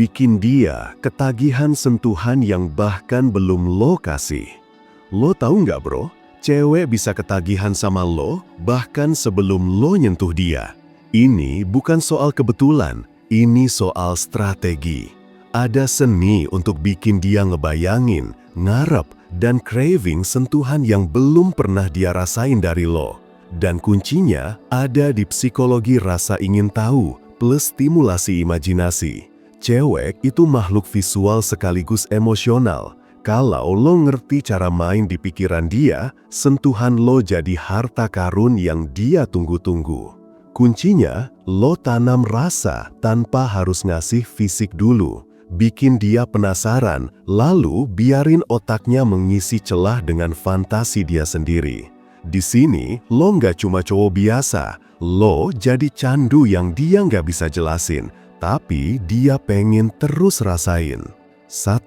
bikin dia ketagihan sentuhan yang bahkan belum lo kasih. Lo tahu nggak bro, cewek bisa ketagihan sama lo bahkan sebelum lo nyentuh dia. Ini bukan soal kebetulan, ini soal strategi. Ada seni untuk bikin dia ngebayangin, ngarep, dan craving sentuhan yang belum pernah dia rasain dari lo. Dan kuncinya ada di psikologi rasa ingin tahu plus stimulasi imajinasi. Cewek itu makhluk visual sekaligus emosional. Kalau lo ngerti cara main di pikiran dia, sentuhan lo jadi harta karun yang dia tunggu-tunggu. Kuncinya, lo tanam rasa tanpa harus ngasih fisik dulu. Bikin dia penasaran, lalu biarin otaknya mengisi celah dengan fantasi dia sendiri. Di sini, lo nggak cuma cowok biasa, lo jadi candu yang dia nggak bisa jelasin, tapi dia pengen terus rasain. 1.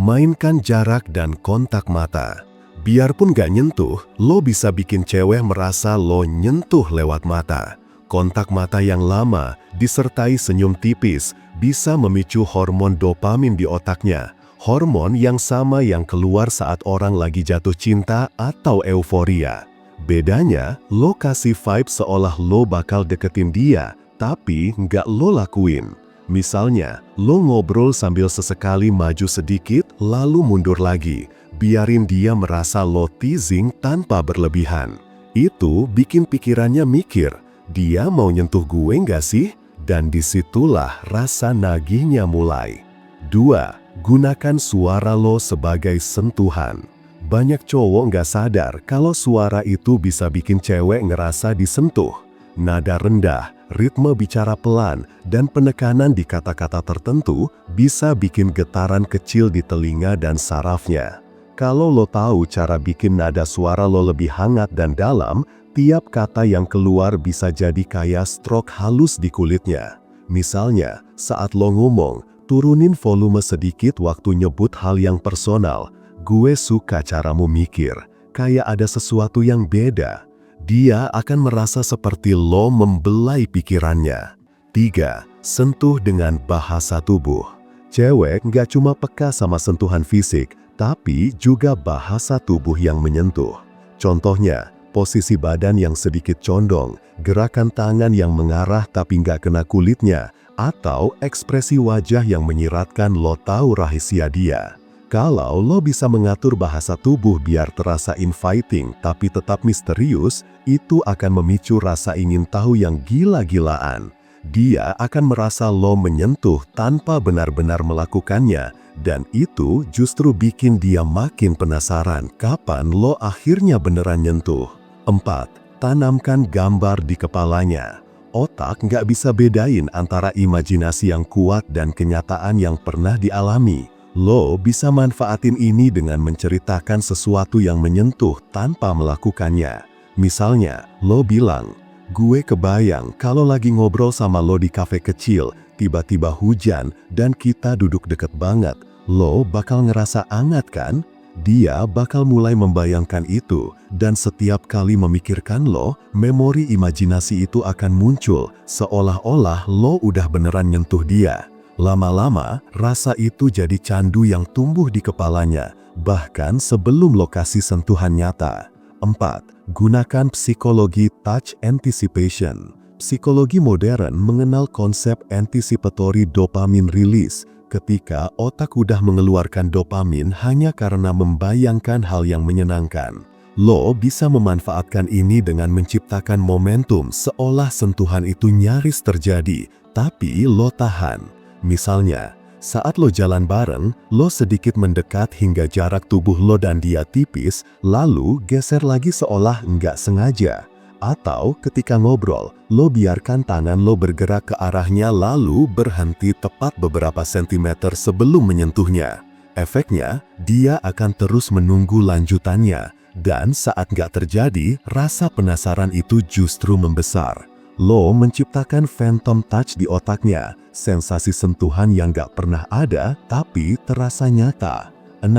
Mainkan jarak dan kontak mata. Biarpun nggak nyentuh, lo bisa bikin cewek merasa lo nyentuh lewat mata. Kontak mata yang lama, disertai senyum tipis, bisa memicu hormon dopamin di otaknya. Hormon yang sama yang keluar saat orang lagi jatuh cinta atau euforia. Bedanya, lo kasih vibe seolah lo bakal deketin dia, tapi nggak lo lakuin. Misalnya, lo ngobrol sambil sesekali maju sedikit, lalu mundur lagi. Biarin dia merasa lo teasing tanpa berlebihan. Itu bikin pikirannya mikir, dia mau nyentuh gue nggak sih? Dan disitulah rasa nagihnya mulai. 2. Gunakan suara lo sebagai sentuhan. Banyak cowok nggak sadar kalau suara itu bisa bikin cewek ngerasa disentuh. Nada rendah, ritme bicara pelan, dan penekanan di kata-kata tertentu bisa bikin getaran kecil di telinga dan sarafnya. Kalau lo tahu cara bikin nada suara lo lebih hangat dan dalam, tiap kata yang keluar bisa jadi kayak stroke halus di kulitnya. Misalnya, saat lo ngomong, turunin volume sedikit waktu nyebut hal yang personal. Gue suka caramu mikir, kayak ada sesuatu yang beda. Dia akan merasa seperti lo membelai pikirannya. 3. Sentuh dengan bahasa tubuh. Cewek nggak cuma peka sama sentuhan fisik, tapi juga bahasa tubuh yang menyentuh. Contohnya, posisi badan yang sedikit condong, gerakan tangan yang mengarah tapi nggak kena kulitnya, atau ekspresi wajah yang menyiratkan lo tahu rahasia dia. Kalau lo bisa mengatur bahasa tubuh biar terasa inviting tapi tetap misterius, itu akan memicu rasa ingin tahu yang gila-gilaan. Dia akan merasa lo menyentuh tanpa benar-benar melakukannya, dan itu justru bikin dia makin penasaran kapan lo akhirnya beneran nyentuh. 4. Tanamkan gambar di kepalanya. Otak nggak bisa bedain antara imajinasi yang kuat dan kenyataan yang pernah dialami. Lo bisa manfaatin ini dengan menceritakan sesuatu yang menyentuh tanpa melakukannya. Misalnya, lo bilang, gue kebayang kalau lagi ngobrol sama lo di kafe kecil, tiba-tiba hujan, dan kita duduk deket banget. Lo bakal ngerasa hangat kan? Dia bakal mulai membayangkan itu, dan setiap kali memikirkan lo, memori imajinasi itu akan muncul, seolah-olah lo udah beneran nyentuh dia. Lama-lama, rasa itu jadi candu yang tumbuh di kepalanya, bahkan sebelum lokasi sentuhan nyata. 4. Gunakan psikologi touch anticipation. Psikologi modern mengenal konsep anticipatory dopamine release, ketika otak udah mengeluarkan dopamin hanya karena membayangkan hal yang menyenangkan. Lo bisa memanfaatkan ini dengan menciptakan momentum seolah sentuhan itu nyaris terjadi, tapi lo tahan. Misalnya, saat lo jalan bareng, lo sedikit mendekat hingga jarak tubuh lo dan dia tipis, lalu geser lagi seolah nggak sengaja. Atau ketika ngobrol, lo biarkan tangan lo bergerak ke arahnya lalu berhenti tepat beberapa sentimeter sebelum menyentuhnya. Efeknya, dia akan terus menunggu lanjutannya, dan saat nggak terjadi, rasa penasaran itu justru membesar. Lo menciptakan phantom touch di otaknya, sensasi sentuhan yang gak pernah ada tapi terasa nyata. 6.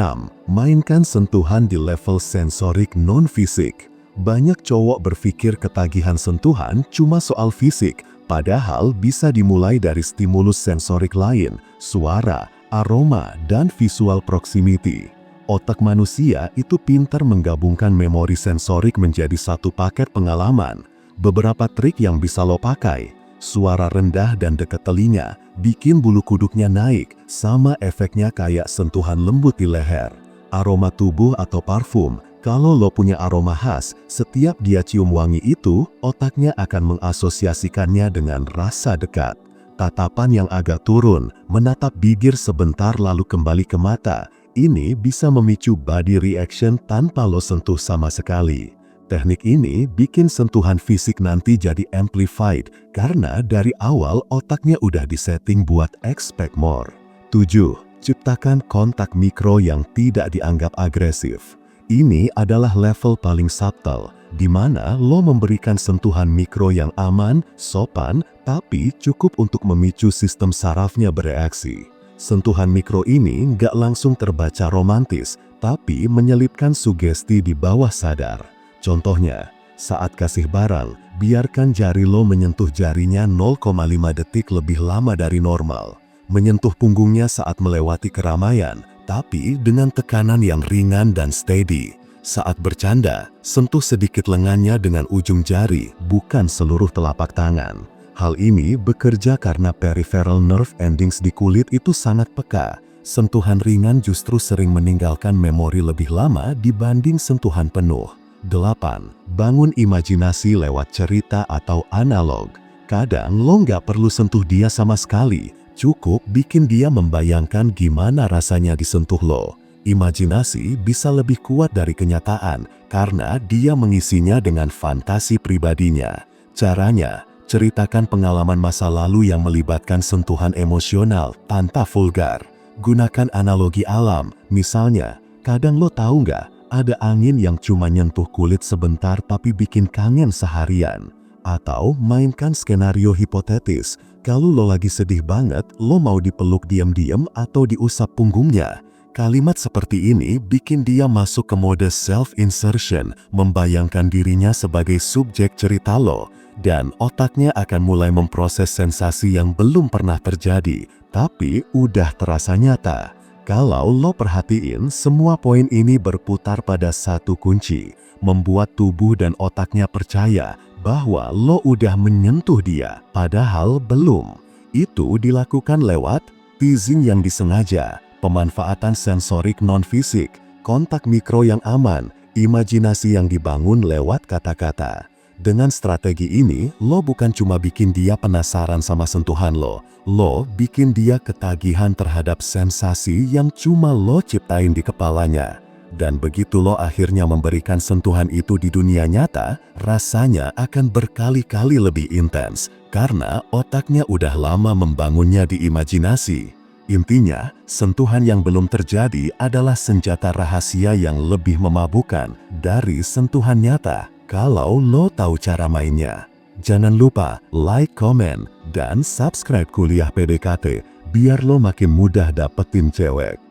Mainkan sentuhan di level sensorik non-fisik. Banyak cowok berpikir ketagihan sentuhan cuma soal fisik, Padahal bisa dimulai dari stimulus sensorik lain, suara, aroma, dan visual proximity. Otak manusia itu pintar menggabungkan memori sensorik menjadi satu paket pengalaman. Beberapa trik yang bisa lo pakai: suara rendah dan dekat telinga, bikin bulu kuduknya naik, sama efeknya kayak sentuhan lembut di leher. Aroma tubuh atau parfum, kalau lo punya aroma khas, setiap dia cium wangi itu, otaknya akan mengasosiasikannya dengan rasa dekat. Tatapan yang agak turun, menatap bibir sebentar lalu kembali ke mata, ini bisa memicu body reaction tanpa lo sentuh sama sekali. Teknik ini bikin sentuhan fisik nanti jadi amplified karena dari awal otaknya udah disetting buat expect more. 7. Ciptakan kontak mikro yang tidak dianggap agresif. Ini adalah level paling subtle, di mana lo memberikan sentuhan mikro yang aman, sopan, tapi cukup untuk memicu sistem sarafnya bereaksi. Sentuhan mikro ini nggak langsung terbaca romantis, tapi menyelipkan sugesti di bawah sadar. Contohnya, saat kasih barang, biarkan jari lo menyentuh jarinya 0,5 detik lebih lama dari normal. Menyentuh punggungnya saat melewati keramaian, tapi dengan tekanan yang ringan dan steady. Saat bercanda, sentuh sedikit lengannya dengan ujung jari, bukan seluruh telapak tangan. Hal ini bekerja karena peripheral nerve endings di kulit itu sangat peka. Sentuhan ringan justru sering meninggalkan memori lebih lama dibanding sentuhan penuh. 8. Bangun imajinasi lewat cerita atau analog. Kadang lo nggak perlu sentuh dia sama sekali, cukup bikin dia membayangkan gimana rasanya disentuh lo. Imajinasi bisa lebih kuat dari kenyataan karena dia mengisinya dengan fantasi pribadinya. Caranya, ceritakan pengalaman masa lalu yang melibatkan sentuhan emosional tanpa vulgar. Gunakan analogi alam, misalnya, kadang lo tahu nggak, ada angin yang cuma nyentuh kulit sebentar tapi bikin kangen seharian. Atau mainkan skenario hipotetis, kalau lo lagi sedih banget, lo mau dipeluk diam-diam atau diusap punggungnya. Kalimat seperti ini bikin dia masuk ke mode self-insertion, membayangkan dirinya sebagai subjek cerita lo, dan otaknya akan mulai memproses sensasi yang belum pernah terjadi, tapi udah terasa nyata. Kalau lo perhatiin, semua poin ini berputar pada satu kunci, membuat tubuh dan otaknya percaya bahwa lo udah menyentuh dia, padahal belum. Itu dilakukan lewat teasing yang disengaja, pemanfaatan sensorik non-fisik, kontak mikro yang aman, imajinasi yang dibangun lewat kata-kata. Dengan strategi ini, lo bukan cuma bikin dia penasaran sama sentuhan lo bikin dia ketagihan terhadap sensasi yang cuma lo ciptain di kepalanya. Dan begitu lo akhirnya memberikan sentuhan itu di dunia nyata, rasanya akan berkali-kali lebih intens, karena otaknya udah lama membangunnya di imajinasi. Intinya, sentuhan yang belum terjadi adalah senjata rahasia yang lebih memabukkan dari sentuhan nyata. Kalau lo tahu cara mainnya. Jangan lupa like, komen, dan subscribe Kuliah PDKT biar lo makin mudah dapetin cewek.